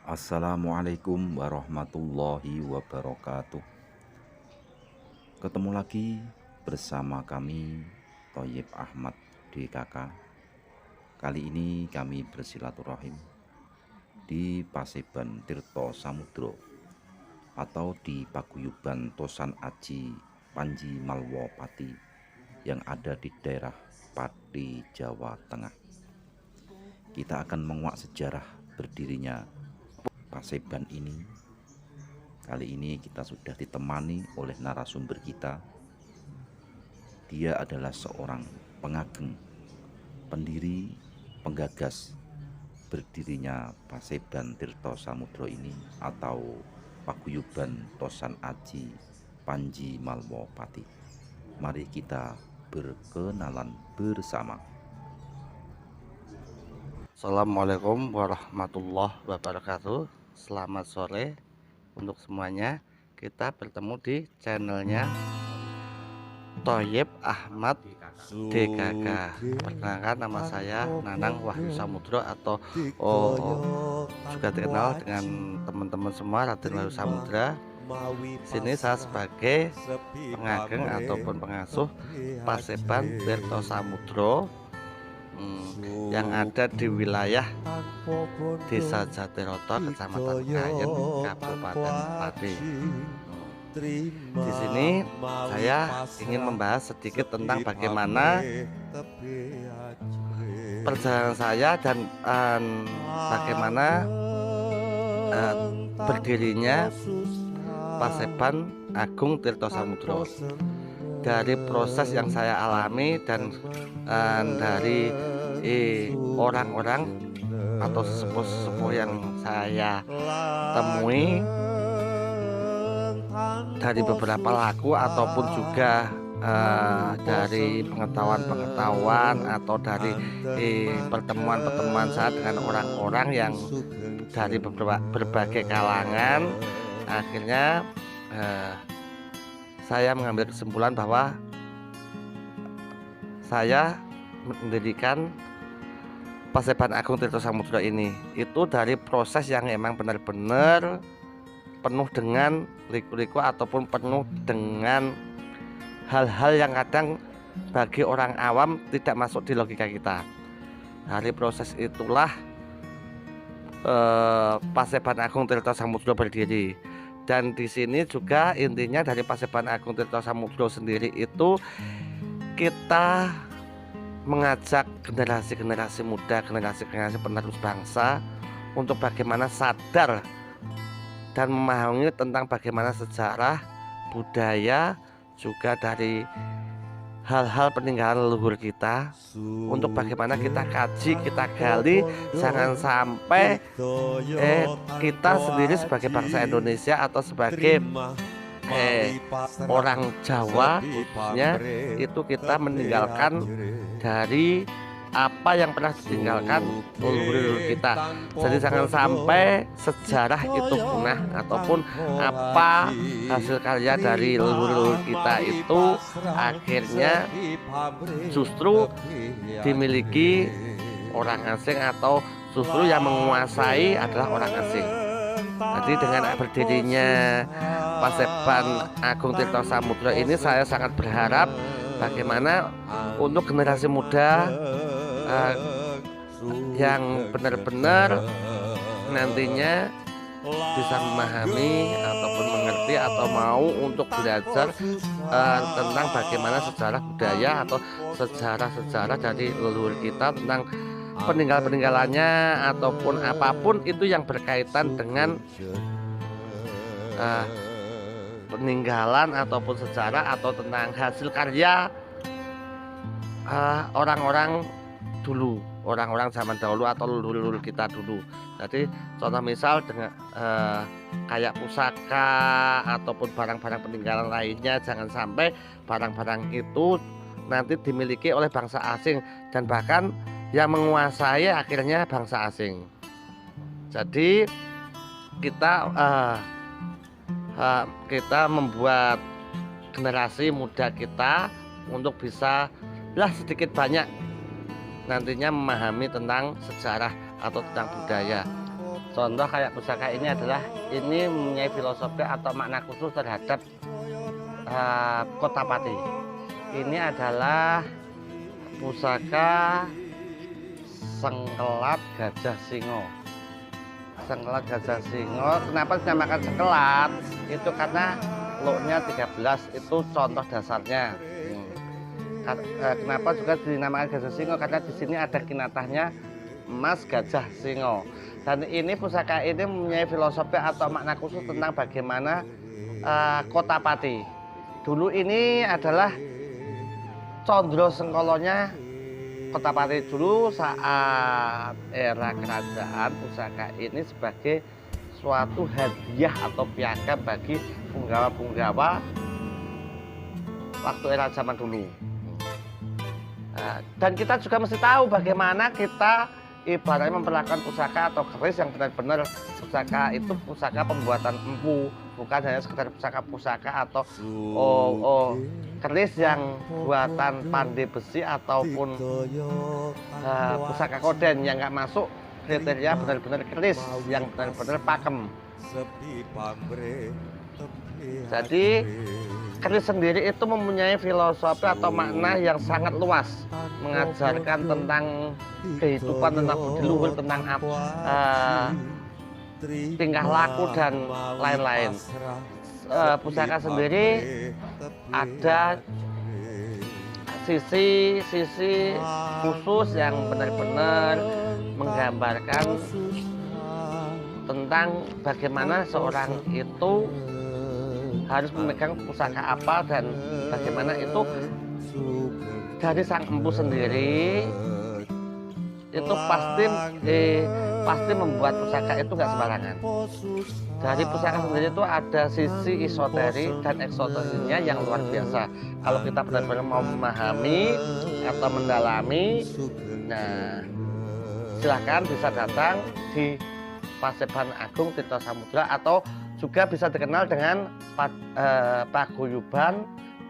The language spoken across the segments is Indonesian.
Assalamualaikum warahmatullahi wabarakatuh. Ketemu lagi bersama kami Thoyib Ahmad DKK. Kali ini kami bersilaturahim di Paseban Tirto Samudro atau di Paguyuban Tosan Aji Panji Malwo Pati yang ada di daerah Pati, Jawa Tengah. Kita akan menguak sejarah berdirinya Paseban ini. Kali ini kita sudah ditemani oleh narasumber kita. Dia adalah seorang pengageng, pendiri, penggagas berdirinya Paseban Tirto Samudro ini atau Paguyuban Tosan Aji Panji Malwo Pati. Mari kita berkenalan bersama. Assalamualaikum warahmatullahi wabarakatuh. Selamat sore untuk semuanya. Kita bertemu di channelnya Thoyib Ahmad DKK. Perkenalkan, nama saya Nanang Wahyu Samudro atau juga dikenal dengan teman-teman semua Raden Wahyu Samudra. Sini saya sebagai pengageng ataupun pengasuh Paseban Tirto Samudro yang ada di wilayah Desa Jatiroto, Kecamatan Kayen, Kabupaten Pati. Di sini saya ingin membahas sedikit tentang bagaimana perjalanan saya dan bagaimana berdirinya Paseban Agung Tirto Samudro. Dari proses yang saya alami dan dari orang-orang atau sesepuh-sesepuh yang saya temui, dari beberapa laku ataupun juga dari pengetahuan atau dari pertemuan-pertemuan saya dengan orang-orang yang dari berbagai kalangan. Akhirnya saya mengambil kesimpulan bahwa saya mendirikan Paseban Agung Tirto Samudro ini itu dari proses yang emang benar-benar penuh dengan liku-liku ataupun penuh dengan hal-hal yang kadang bagi orang awam tidak masuk di logika kita. Dari proses itulah Paseban Agung Tirto Samudro berdiri. Dan di sini juga intinya dari Paseban Agung Tirto Samudro sendiri itu kita mengajak generasi-generasi muda, generasi-generasi penerus bangsa untuk bagaimana sadar dan memahami tentang bagaimana sejarah, budaya, juga dari hal-hal peninggalan leluhur kita, untuk bagaimana kita kaji, kita gali, jangan sampai kita sendiri sebagai bangsa Indonesia atau sebagai orang Jawa khususnya itu kita meninggalkan dari apa yang pernah ditinggalkan leluhur kita. Jadi jangan sampai sejarah itu punah ataupun apa hasil karya dari leluhur kita itu akhirnya justru dimiliki orang asing atau justru yang menguasai adalah orang asing. Jadi dengan berdirinya Paseban Agung Tirto Samudro ini saya sangat berharap bagaimana untuk generasi muda yang benar-benar nantinya bisa memahami ataupun mengerti atau mau untuk belajar tentang bagaimana sejarah budaya atau sejarah-sejarah dari leluhur kita, tentang peninggalan-peninggalannya ataupun apapun itu yang berkaitan dengan peninggalan ataupun sejarah atau tentang hasil karya orang-orang dulu, orang-orang zaman dahulu atau leluhur kita dulu. Jadi contoh misal dengan kayak pusaka ataupun barang-barang peninggalan lainnya, jangan sampai barang-barang itu nanti dimiliki oleh bangsa asing dan bahkan yang menguasai akhirnya bangsa asing. Jadi kita membuat generasi muda kita untuk bisa sedikit banyak nantinya memahami tentang sejarah atau tentang budaya. Contoh kayak pusaka ini adalah ini mempunyai filosofi atau makna khusus terhadap Kota Pati. Ini adalah pusaka Sengkelat Gajah Singo. Sengkelat Gajah Singo, kenapa dinamakan sengkelat? Itu karena loknya 13, itu contoh dasarnya. Kenapa juga dinamakan Gajah Singo? Karena di sini ada kinatahnya emas gajah singo. Dan ini pusaka ini mempunyai filosofi atau makna khusus tentang bagaimana Kota Pati. Dulu ini adalah condro sengkolonya Kota Pati dulu saat era kerajaan. Pusaka ini sebagai suatu hadiah atau piagam bagi punggawa-punggawa waktu era zaman dulu. Dan kita juga mesti tahu bagaimana kita ibaratnya memperlakukan pusaka atau keris yang benar-benar pusaka itu pusaka pembuatan empu, bukan hanya sekedar pusaka atau keris yang buatan pandai besi ataupun pusaka koden yang nggak masuk kriteria benar-benar keris yang benar-benar pakem. Jadi keris sendiri itu mempunyai filosofi atau makna yang sangat luas, mengajarkan tentang kehidupan, tentang budi luhur, tentang tingkah laku dan lain-lain. Pusaka sendiri ada sisi khusus yang benar-benar menggambarkan tentang bagaimana seorang itu harus memegang pusaka apa dan bagaimana itu dari sang empu sendiri itu pasti membuat pusaka itu nggak sembarangan. Dari pusaka sendiri itu ada sisi esoteri dan eksoterinya yang luar biasa. Kalau kita benar-benar mau memahami atau mendalami, nah silahkan bisa datang di Paseban Agung Tirto Samudra atau juga bisa dikenal dengan Paguyuban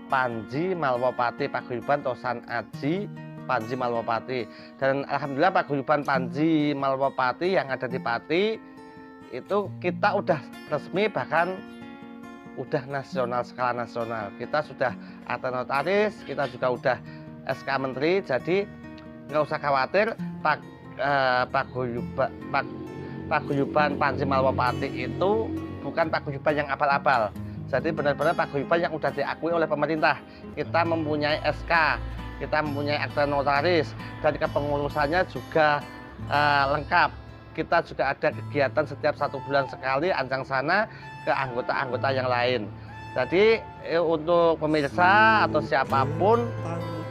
Panji Malwapati, Paguyuban Tosan Aji Panji Malwapati. Dan alhamdulillah Paguyuban Panji Malwapati yang ada di Pati itu kita udah resmi, bahkan udah nasional, skala nasional. Kita sudah ada notaris, kita juga udah SK Menteri, jadi nggak usah khawatir. Paguyuban Panji Malwapati itu bukan paguyuban yang abal-abal. Jadi benar-benar paguyuban yang sudah diakui oleh pemerintah. Kita mempunyai SK, kita mempunyai akta notaris, dan kepengurusannya juga lengkap. Kita juga ada kegiatan setiap 1 bulan sekali anjang sana ke anggota-anggota yang lain. Jadi untuk pemirsa atau siapapun,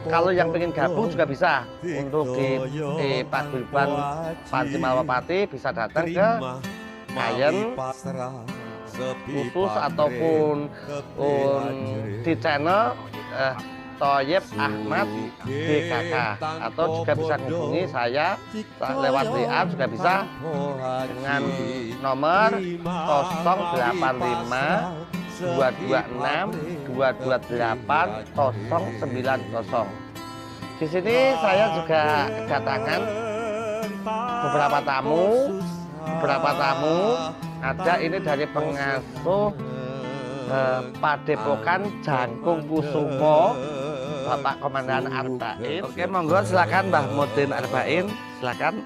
kalau yang ingin gabung juga bisa. Untuk di Paguyuban Panji Malwapati bisa datang ke Kayen khusus ataupun di channel Thoyib Ahmad DKK, atau juga bisa menghubungi saya lewat WA juga bisa dengan nomor 085 226 228 090. Di sini saya juga kedatangan beberapa tamu. Ada ini dari pengasuh Padepokan Jangkung Kusumo, Bapak Komandan Arba'in. Oke, monggo silakan Mbah Mudin Arba'in, silakan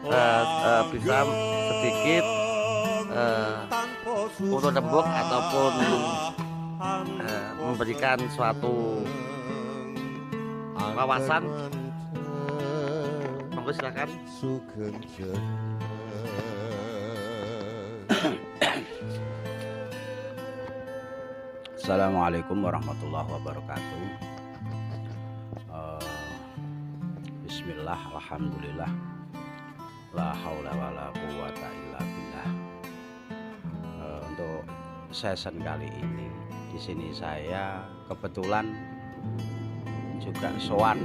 bisa sedikit urut rembuk ataupun memberikan suatu wawasan. Monggo silakan. Assalamualaikum warahmatullahi wabarakatuh. Bismillah, alhamdulillah, la haula wala quwata illa billah. Untuk season kali ini di sini saya kebetulan juga sowan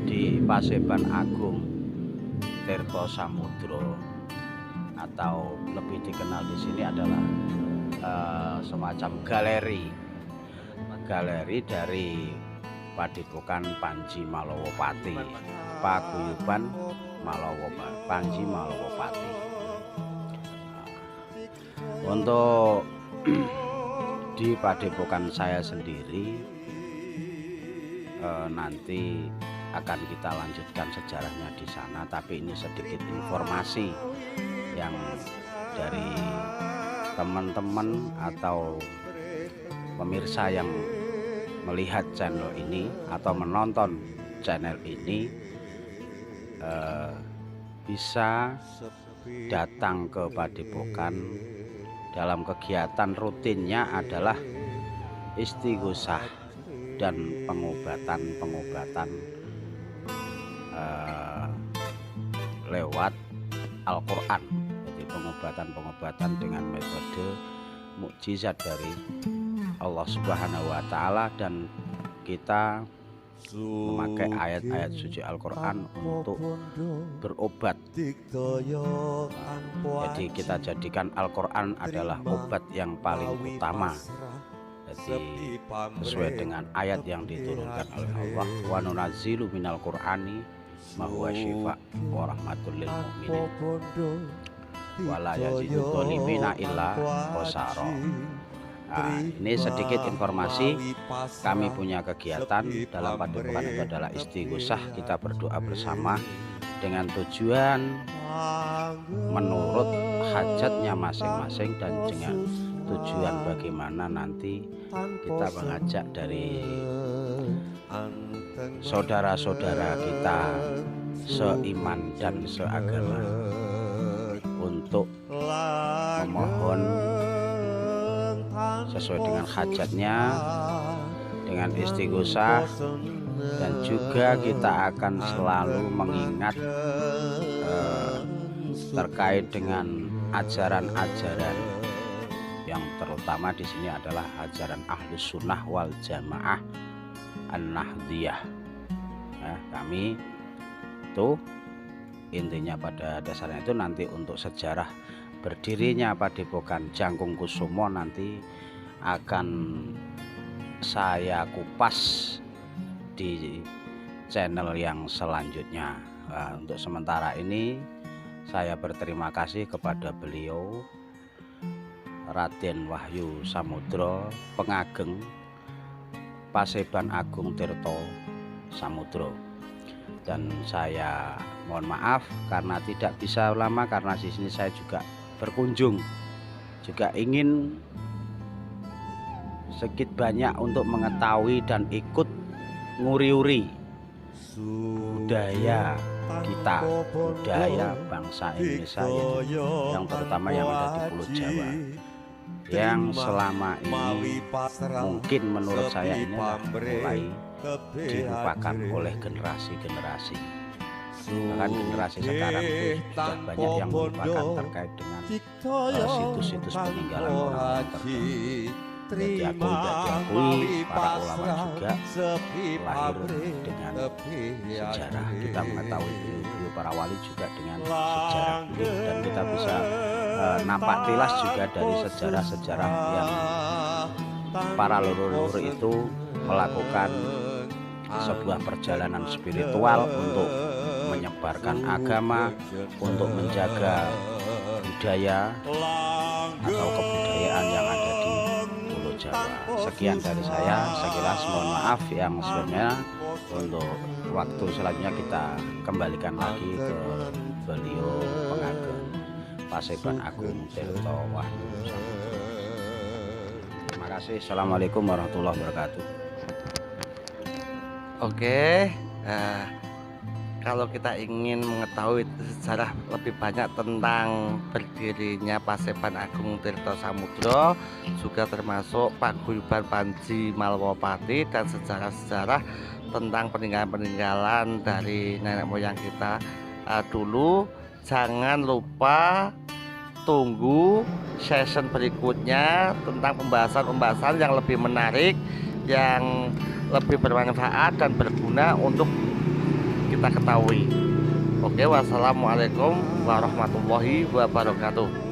di Paseban Agung Tirto Samudra, atau lebih dikenal di sini adalah semacam galeri dari Padepokan Panji Malwapati, Paguyuban Panji Malwapati. Untuk di padepokan saya sendiri nanti akan kita lanjutkan sejarahnya di sana, tapi ini sedikit informasi yang dari teman-teman atau pemirsa yang melihat channel ini atau menonton channel ini bisa datang ke padepokan. Dalam kegiatan rutinnya adalah istighosah dan pengobatan lewat Al-Quran. Jadi pengobatan dengan metode mukjizat dari Allah Subhanahu wa Ta'ala, dan kita memakai ayat-ayat suci Al-Quran untuk berobat. Jadi kita jadikan Al-Quran adalah obat yang paling utama. Jadi sesuai dengan ayat yang diturunkan oleh Allah, wa nunazzilu minal Qur'ani ma huwa syifa wa rahmatul lil mu'minin wa la yazidu dhalimina illa khosara. Nah, ini sedikit informasi. Kami punya kegiatan dalam padepokan itu adalah istighosah. Kita berdoa bersama dengan tujuan menurut hajatnya masing-masing dan dengan tujuan bagaimana nanti kita mengajak dari saudara-saudara kita seiman dan seagama untuk memohon sesuai dengan hajatnya dengan istighosah, dan juga kita akan selalu mengingat terkait dengan ajaran-ajaran yang terutama di sini adalah ajaran Ahlus Sunnah wal Jamaah An-Nahdiyah. Nah, kami itu intinya pada dasarnya itu nanti untuk sejarah berdirinya padepokan Jangkung Kusumo nanti akan saya kupas di channel yang selanjutnya. Nah, untuk sementara ini saya berterima kasih kepada beliau Raden Wahyu Samudro, Pengageng Paseban Agung Tirto Samudro, dan saya mohon maaf karena tidak bisa lama karena di sini saya juga berkunjung, juga ingin sedikit banyak untuk mengetahui dan ikut nguri-uri budaya kita, budaya bangsa Indonesia yang terutama yang ada di Pulau Jawa, yang selama ini mungkin menurut saya ini mulai dilupakan oleh generasi-generasi. Bahkan generasi sekarang itu sudah banyak yang melupakan terkait dengan situs-situs peninggalan orang tertentu. Jadi aku tidak diakui, para ulama juga lahir dengan sejarah. Kita mengetahui beliau para wali juga dengan sejarah beliau, dan kita bisa nampak tilas juga dari sejarah-sejarah yang para leluhur itu melakukan sebuah perjalanan spiritual untuk menyebarkan agama, untuk menjaga budaya atau kebudayaan yang ada di Pulau Jawa. Sekian dari saya, sekilas mohon maaf yang sebenarnya. Untuk waktu selanjutnya kita kembalikan lagi ke beliau Pengageng Paseban Agung Tirto Wahyu Samudro. Terima kasih. Assalamualaikum warahmatullahi wabarakatuh. Oke, kalau kita ingin mengetahui sejarah lebih banyak tentang berdirinya Paseban Agung Tirto Samudro, juga termasuk Paguyuban Panji Malwopati dan sejarah-sejarah tentang peninggalan-peninggalan dari nenek moyang kita dulu, jangan lupa tunggu session berikutnya tentang pembahasan-pembahasan yang lebih menarik, yang lebih bermanfaat dan berguna untuk kita ketahui. Oke, wassalamualaikum warahmatullahi wabarakatuh.